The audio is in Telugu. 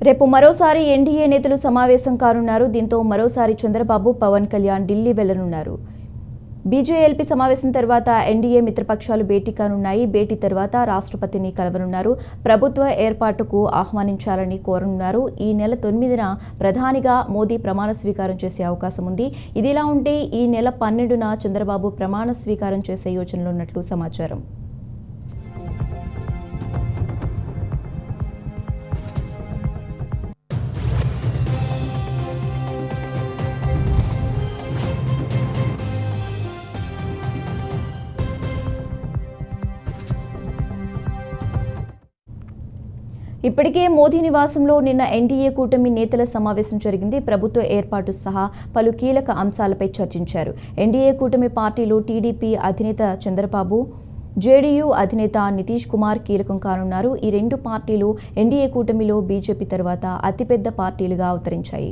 రేపు మరోసారి ఎన్డీఏ నేతలు సమావేశం కానున్నారు. దీంతో మరోసారి చంద్రబాబు, పవన్ కళ్యాణ్ ఢిల్లీ వెళ్లనున్నారు. బీజేఎల్పీ సమావేశం తర్వాత ఎన్డీఏ మిత్రపక్షాలు భేటీ కానున్నాయి. భేటీ తర్వాత రాష్ట్రపతిని కలవనున్నారు. ప్రభుత్వ ఏర్పాటుకు ఆహ్వానించాలని కోరనున్నారు. ఈ నెల 9న ప్రధానిగా మోదీ ప్రమాణ స్వీకారం చేసే అవకాశం ఉంది. ఇదిలా ఉంటే ఈ నెల 12న చంద్రబాబు ప్రమాణ స్వీకారం చేసే యోచనలో ఉన్నట్లు సమాచారం. ఇప్పటికే మోదీ నివాసంలో నిన్న ఎన్డీఏ కూటమి నేతల సమావేశం జరిగింది. ప్రభుత్వ ఏర్పాటు సహా పలు కీలక అంశాలపై చర్చించారు. ఎన్డీఏ కూటమి పార్టీలో టీడీపీ అధినేత చంద్రబాబు, జేడీయూ అధినేత నితీష్ కుమార్ కీలకం కానున్నారు. ఈ రెండు పార్టీలు ఎన్డీఏ కూటమిలో బీజేపీ తర్వాత అతిపెద్ద పార్టీలుగా అవతరించాయి.